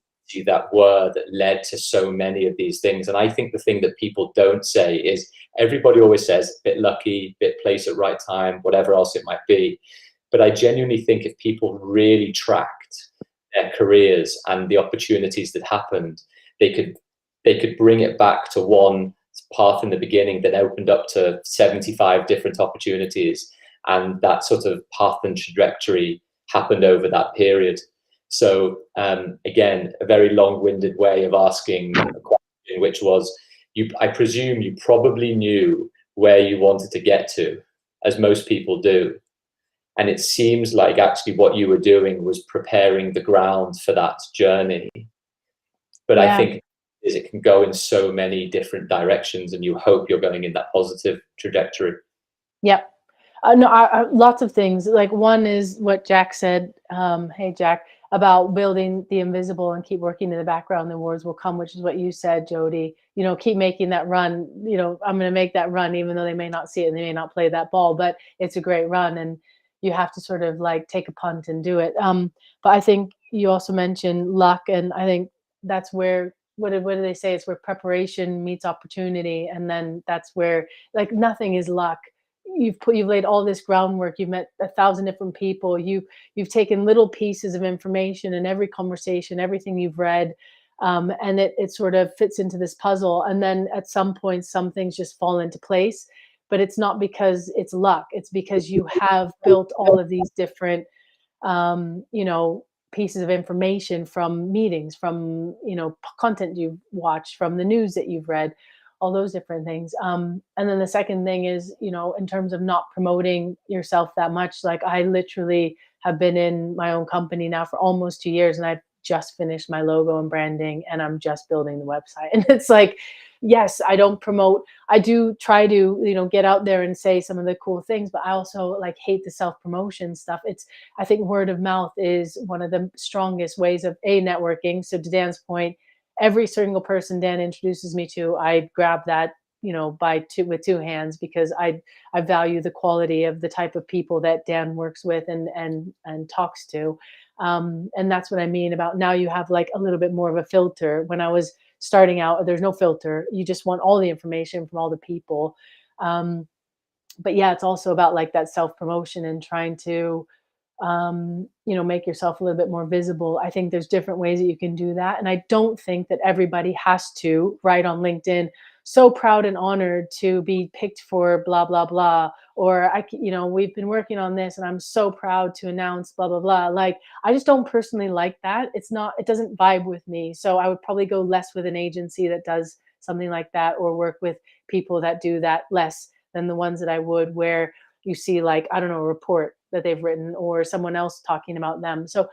that led to so many of these things. And I think the thing that people don't say is, everybody always says bit lucky, bit place at right time, whatever else it might be. But I genuinely think if people really tracked their careers and the opportunities that happened, they could bring it back to one path in the beginning that opened up to 75 different opportunities, and that sort of path and trajectory happened over that period. So again, a very long-winded way of asking a question, which was, I presume you probably knew where you wanted to get to, as most people do. And it seems like actually what you were doing was preparing the ground for that journey. But I think it can go in so many different directions, and you hope you're going in that positive trajectory. Yep. No, lots of things. Like, one is what Jack said. Hey, Jack, about building the invisible and keep working in the background. The words will come, which is what you said, Jody. You know, keep making that run. You know, I'm going to make that run, even though they may not see it and they may not play that ball, but it's a great run, and you have to sort of like take a punt and do it. But I think you also mentioned luck, and I think that's where, what do they say? It's where preparation meets opportunity, and then that's where, like, nothing is luck. You've laid all this groundwork. You've met 1,000 different people. You've taken little pieces of information in every conversation, everything you've read, and it sort of fits into this puzzle. And then at some point, some things just fall into place. But it's not because it's luck. It's because you have built all of these different, you know, pieces of information from meetings, from, you know, content you've watched, from the news that you've read, all those different things. And then the second thing is, you know, in terms of not promoting yourself that much, like, I literally have been in my own company now for almost 2 years, and I've just finished my logo and branding, and I'm just building the website. And it's like, yes, I don't promote. I do try to, you know, get out there and say some of the cool things, but I also like hate the self-promotion stuff. I think word of mouth is one of the strongest ways of networking. So to Dan's point, every single person Dan introduces me to, I grab that, you know, with two hands, because I value the quality of the type of people that Dan works with and talks to. And that's what I mean about, now you have like a little bit more of a filter. When I was starting out, there's no filter. You just want all the information from all the people. But yeah, it's also about like that self-promotion and trying to, you know, make yourself a little bit more visible. I think there's different ways that you can do that. And I don't think that everybody has to write on LinkedIn, so proud and honored to be picked for blah, blah, blah. Or, you know, we've been working on this and I'm so proud to announce blah, blah, blah. Like, I just don't personally like that. It doesn't vibe with me. So I would probably go less with an agency that does something like that, or work with people that do that less than the ones that I would, where you see, like, I don't know, a report that they've written or someone else talking about them. So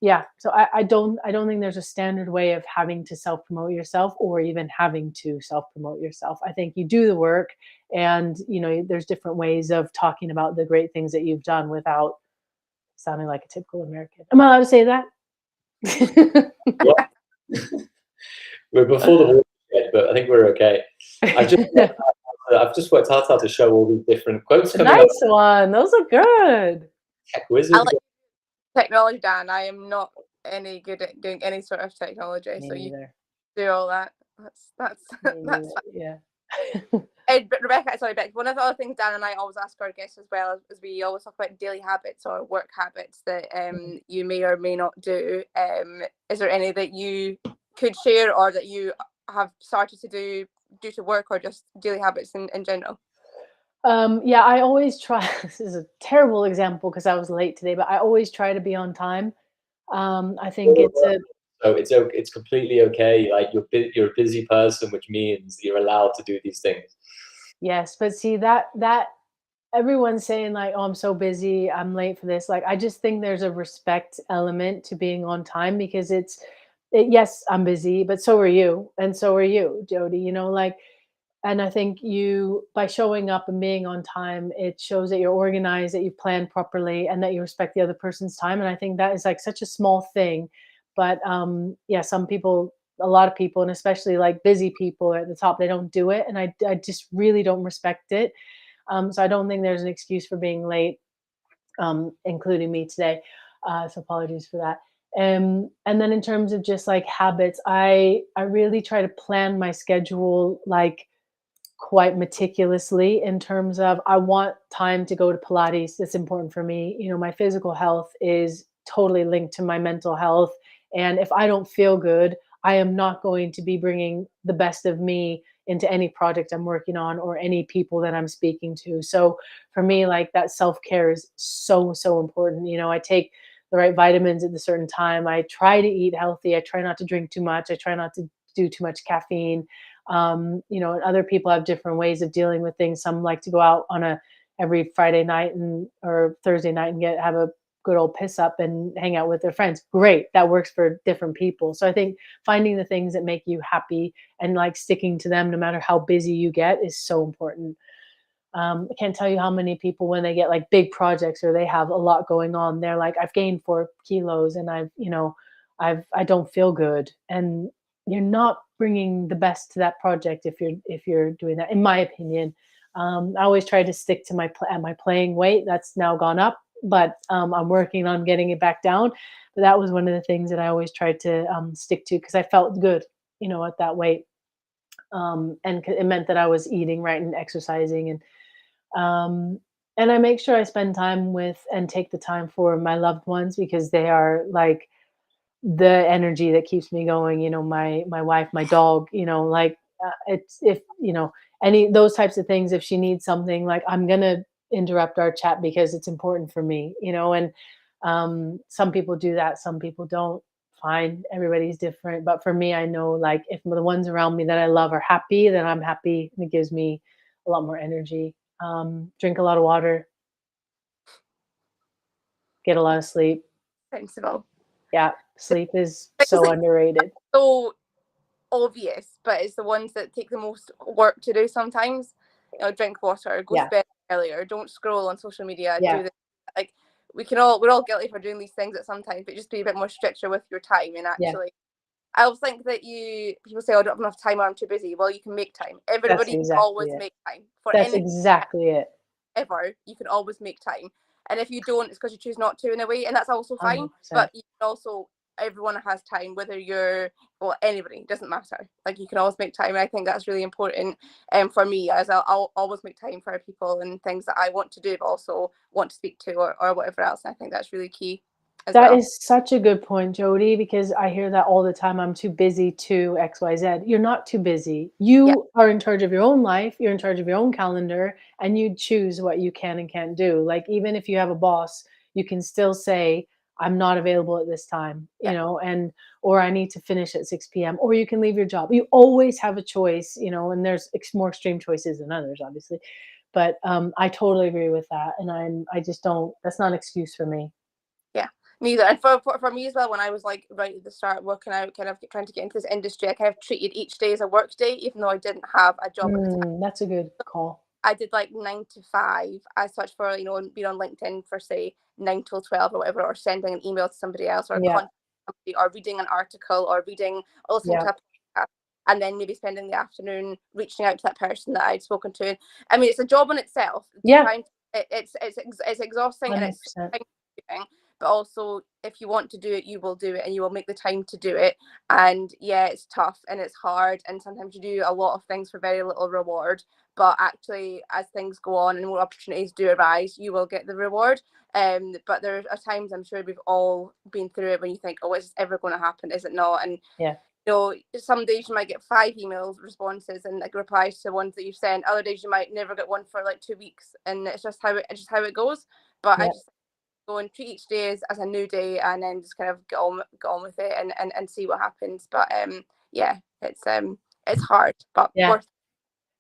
yeah, so I don't think there's a standard way of having to self-promote yourself, or even having to self-promote yourself. I think you do the work, and, you know, there's different ways of talking about the great things that you've done without sounding like a typical American. Am I allowed to say that? We're before the watershed, but I think we're okay. I've just worked hard to show all these different quotes. Nice one. Those are good. Tech wizard. I like technology, Dan. I am not any good at doing any sort of technology, so you do all that. That's yeah. Rebecca, sorry, Bex. One of the other things Dan and I always ask our guests as well is we always talk about daily habits or work habits that you may or may not do. Is there any that you could share, or that you have started to do due to work, or just daily habits in general? Yeah, I always try. This is a terrible example because I was late today, but I always try to be on time. I think it's completely okay. Like, you're a busy person, which means you're allowed to do these things. Yes, but see that everyone's saying like, oh, I'm so busy, I'm late for this. Like, I just think there's a respect element to being on time, because yes, I'm busy, but so are you, and so are you, Jody. You know, like. And I think by showing up and being on time, it shows that you're organized, that you've planned properly, and that you respect the other person's time. And I think that is like such a small thing. But yeah, a lot of people, and especially like busy people at the top, they don't do it. And I just really don't respect it. So I don't think there's an excuse for being late, including me today. So apologies for that. And then in terms of just like habits, I really try to plan my schedule like quite meticulously, in terms of, I want time to go to Pilates. It's important for me. You know, my physical health is totally linked to my mental health. And if I don't feel good, I am not going to be bringing the best of me into any project I'm working on or any people that I'm speaking to. So for me, like that self-care is so, so important. You know, I take the right vitamins at a certain time. I try to eat healthy. I try not to drink too much. I try not to do too much caffeine. You know, and other people have different ways of dealing with things. Some like to go out on a every Friday night and or Thursday night and have a good old piss up and hang out with their friends. Great. That works for different people. So I think finding the things that make you happy and like sticking to them no matter how busy you get is so important. I can't tell you how many people when they get like big projects or they have a lot going on, they're like, I've gained 4 kilos and I don't feel good. And you're not bringing the best to that project if you're doing that, in my opinion. I always try to stick to my playing weight. That's now gone up, but I'm working on getting it back down. But that was one of the things that I always tried to stick to because I felt good, at that weight. And it meant that I was eating right and exercising um, and I make sure I spend time with and take the time for my loved ones because they are like the energy that keeps me going. My wife, my dog. It's if any those types of things. If she needs something, like I'm gonna interrupt our chat because it's important for me. And some people do that, some people don't. Fine, everybody's different. But for me, I know like if the ones around me that I love are happy, then I'm happy, and it gives me a lot more energy. Drink a lot of water, get a lot of sleep. Sensible. Yeah, sleep is so underrated. So obvious, but it's the ones that take the most work to do sometimes. Drink water, go to bed earlier, don't scroll on social media, do this. Like we're all guilty for doing these things at some time, but just be a bit more stricter with your time. And actually I also think that people say, I don't have enough time or I'm too busy. Well, you can make time. Everybody can always make time for That's exactly it. Ever. You can always make time. And if you don't, it's because you choose not to in a way, and that's also fine. 100%. But you can also, everyone has time, whether anybody, doesn't matter. Like you can always make time. And I think that's really important for me, as I'll always make time for people and things that I want to do, but also want to speak to or whatever else. And I think that's really key. That is such a good point, Jody, because I hear that all the time. I'm too busy to XYZ. You're not too busy. You are in charge of your own life. You're in charge of your own calendar, and you choose what you can and can't do. Like even if you have a boss, you can still say, I'm not available at this time, or I need to finish at 6 p.m. Or you can leave your job. You always have a choice, and there's more extreme choices than others, obviously. But I totally agree with that. And I just don't, that's not an excuse for me. Neither. And for me as well, when I was like right at the start working out, kind of trying to get into this industry, I kind of treated each day as a work day, even though I didn't have a job at the time. That's a good call. I did like 9 to 5. I searched for, being on LinkedIn for say 9 till 12 or whatever, or sending an email to somebody else, or contacting somebody, or reading an article, or listening to a podcast, and then maybe spending the afternoon reaching out to that person that I'd spoken to. I mean, it's a job in itself. It's exhausting 100%. And it's but also if you want to do it, you will do it, and you will make the time to do it. And it's tough and it's hard, and sometimes you do a lot of things for very little reward, but actually as things go on and more opportunities do arise, you will get the reward. But there are times, I'm sure we've all been through it, when you think, oh, is this ever going to happen? Is it not? And some days you might get 5 email responses and like replies to ones that you've sent. Other days you might never get one for like 2 weeks, and it's just how it goes. But I just go and treat each day as a new day, and then just kind of get on with it and see what happens. But it's hard, but worth.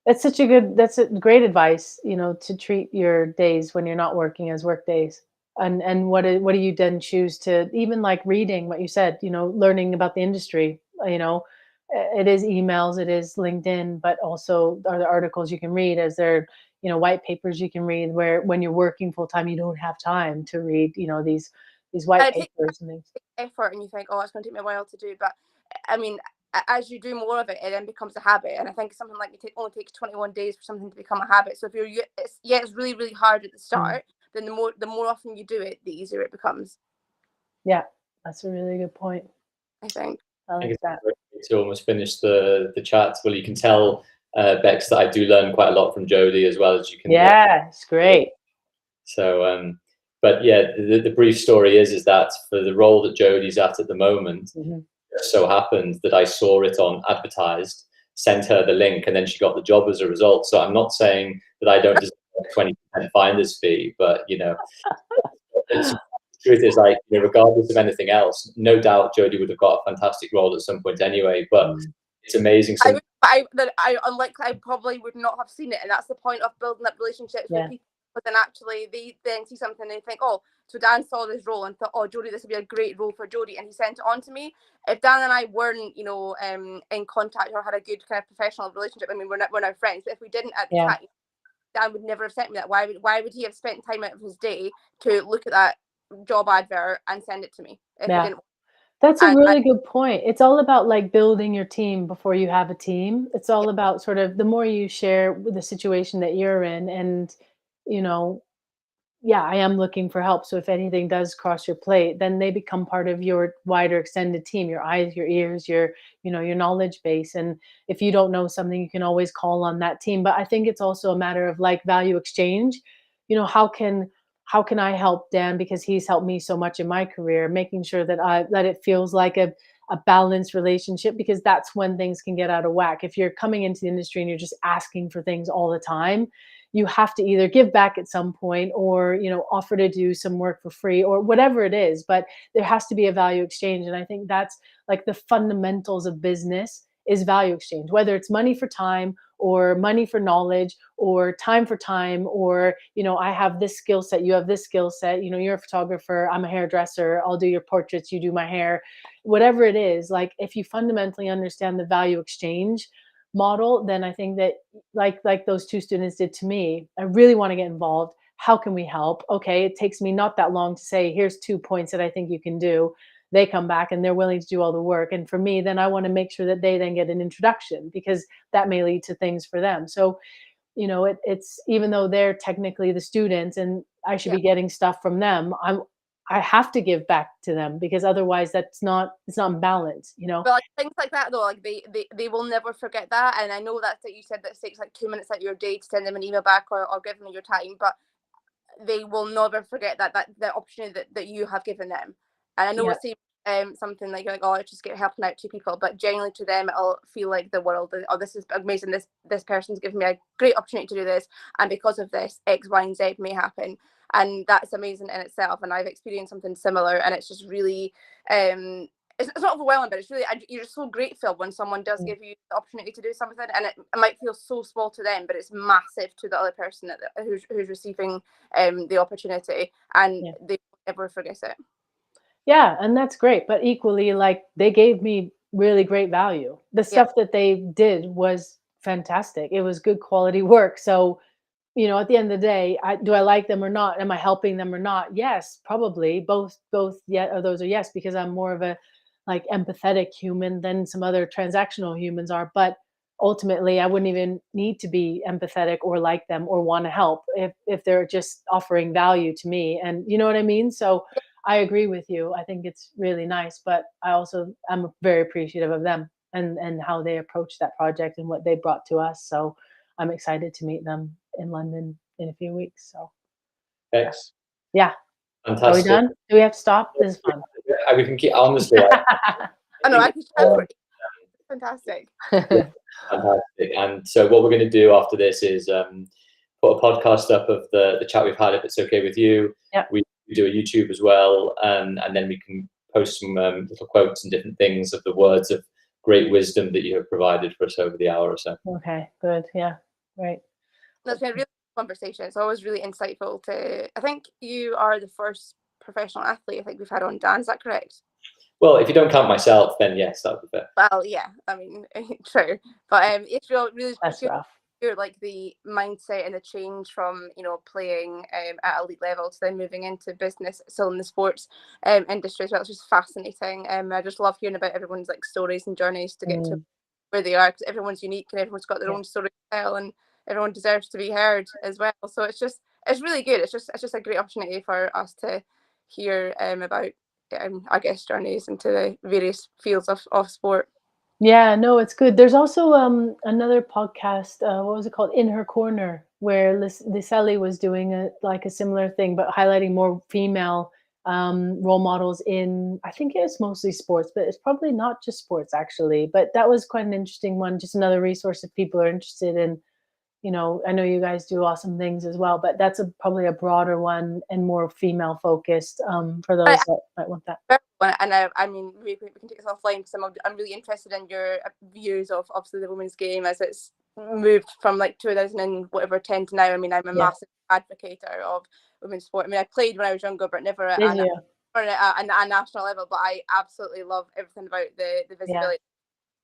That's a great advice, to treat your days when you're not working as work days. And what do you then choose to, even like reading what you said, learning about the industry, it is emails, it is LinkedIn, but also are the articles you can read, as there white papers you can read, where when you're working full time, you don't have time to read, these white papers and things. Effort, and you think, oh, it's going to take me a while to do, but I mean, as you do more of it, it then becomes a habit. And I think something like only takes 21 days for something to become a habit. So if it's really, really hard at the start, then the more often you do it, the easier it becomes. Yeah, that's a really good point. I think. I like that. To almost finish the chat, well, you can tell Bex that I do learn quite a lot from Jody, as well as you can. Yeah, it's great. So, but the brief story is that for the role that Jody's at the moment, it so happened that I saw it on advertised sent her the link, and then she got the job as a result. So I'm not saying that I don't deserve a 20% finder's fee, but the truth is, like, regardless of anything else, no doubt Jodie would have got a fantastic role at some point anyway. But it's amazing. I unlikely, I probably would not have seen it, and that's the point of building up relationships with people. But then actually, they then see something and they think, oh, so Dan saw this role and thought, oh, Jodie, this would be a great role for Jodie, and he sent it on to me. If Dan and I weren't, in contact or had a good kind of professional relationship, I mean, we're now friends. But if we didn't at the time, Dan would never have sent me that. Why would he have spent time out of his day to look at that job advert and send it to me if he didn't? That's a really good point. It's all about like building your team before you have a team. It's all about sort of the more you share with the situation that you're in, and I am looking for help. So if anything does cross your plate, then they become part of your wider extended team, your eyes, your ears, your knowledge base. And if you don't know something, you can always call on that team. But I think it's also a matter of like value exchange. How can I help Dan, because he's helped me so much in my career, making sure that it feels like a balanced relationship, because that's when things can get out of whack. If you're coming into the industry and you're just asking for things all the time, you have to either give back at some point or offer to do some work for free or whatever it is, but there has to be a value exchange. And I think that's like the fundamentals of business is value exchange, whether it's money for time or money for knowledge or time for time, or I have this skill set, you have this skill set, you're a photographer, I'm a hairdresser, I'll do your portraits, you do my hair, whatever it is. Like if you fundamentally understand the value exchange model, then I think that like those two students did to me, I really want to get involved. How can we help? Okay, it takes me not that long to say, here's 2 points that I think you can do. They come back and they're willing to do all the work. And for me, then I want to make sure that they then get an introduction, because that may lead to things for them. So, it's even though they're technically the students and I should be getting stuff from them, I have to give back to them, because otherwise it's not in balance, But like things like that though, like they will never forget that. And I know that you said that it takes like 2 minutes out of your day to send them an email back or give them your time, but they will never forget that the opportunity that you have given them. And I know it seems something like oh, I just get helping out 2 people, but genuinely to them it'll feel like the world. Oh, this is amazing. This person's given me a great opportunity to do this, and because of this, X, Y, and Z may happen. And that's amazing in itself. And I've experienced something similar, and it's just really it's not overwhelming, but it's really, you're just so grateful when someone does give you the opportunity to do something, and it might feel so small to them, but it's massive to the other person who's receiving the opportunity, and they never forget it. Yeah, and that's great. But equally, like they gave me really great value. The stuff that they did was fantastic. It was good quality work. So, at the end of the day, do I like them or not? Am I helping them or not? Yes, probably both. Yeah, those are yes, because I'm more of a like empathetic human than some other transactional humans are. But ultimately, I wouldn't even need to be empathetic or like them or want to help if they're just offering value to me. And you know what I mean? So I agree with you. I think it's really nice, but I'm very appreciative of them and how they approached that project and what they brought to us. So I'm excited to meet them in London in a few weeks. So Thanks. Yeah. Fantastic. Are we done? Do we have to stop? This is fun. We can keep, honestly. I know, I can chat for fantastic. Fantastic. And so what we're going to do after this is put a podcast up of the chat we've had, if it's okay with you. Yeah. We do a YouTube as well, and then we can post some little quotes and different things of the words of great wisdom that you have provided for us over the hour or so. Okay, good. Yeah, right. That's been a really conversation. It's always really insightful I think you are the first professional athlete I think we've had on, Dan. Is that correct? Well, if you don't count myself, then yes, that would be fair. Well, yeah, I mean, true. But it's really That's rough. Like the mindset and the change from playing at elite level to then moving into business, still in the sports industry as well. It's just fascinating. I just love hearing about everyone's like stories and journeys to get to where they are, because everyone's unique and everyone's got their own story to tell, and everyone deserves to be heard as well. So it's really good. It's just a great opportunity for us to hear about I guess journeys into the various fields of sport. Yeah, no, it's good. There's also another podcast, what was it called? In Her Corner, where Liselli was doing a similar thing, but highlighting more female role models in, I think it's mostly sports, but it's probably not just sports actually. But that was quite an interesting one. Just another resource if people are interested in, I know you guys do awesome things as well, but that's probably a broader one and more female focused for those that might want that. And I mean, we can take this offline because I'm really interested in your views of obviously the women's game as it's moved from like 2000 and whatever 10 to now. I mean, I'm a massive advocate of women's sport. I mean, I played when I was younger, but never at a national level. But I absolutely love everything about the visibility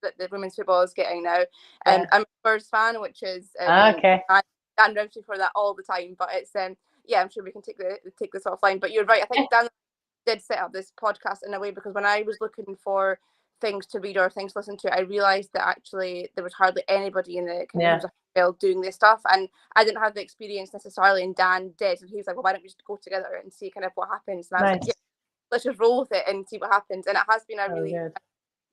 that the women's football is getting now. I'm a Spurs fan, which is okay. Dan Rowsey for that all the time. But it's yeah, I'm sure we can take this offline. But you're right. I think Dan did set up this podcast in a way because when I was looking for things to read or things to listen to, I realized that actually there was hardly anybody in the community doing this stuff, and I didn't have the experience necessarily, and Dan did, and he was like, well, why don't we just go together and see kind of what happens? And I was like, yeah, let's just roll with it and see what happens. And it has been a really good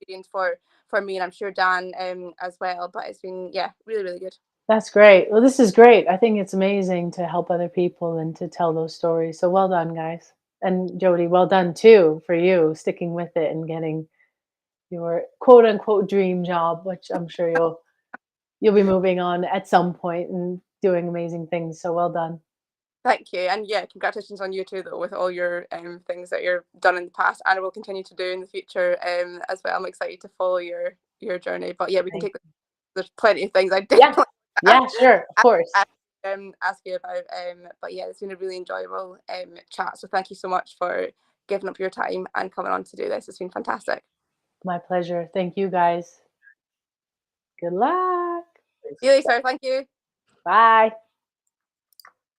experience for me, and I'm sure Dan as well, but it's been really, really good. That's great. Well, this is great. I think it's amazing to help other people and to tell those stories. So well done, guys. And Jody, well done too for you sticking with it and getting your quote unquote dream job, which I'm sure you'll be moving on at some point and doing amazing things. So well done. Thank you. And congratulations on you too, though, with all your things that you've done in the past and will continue to do in the future as well. I'm excited to follow your journey. But we can take there's plenty of things I definitely sure, of course. Ask you about. But it's been a really enjoyable chat. So thank you so much for giving up your time and coming on to do this. It's been fantastic. My pleasure. Thank you, guys. Good luck. See you later. Thank you. Bye.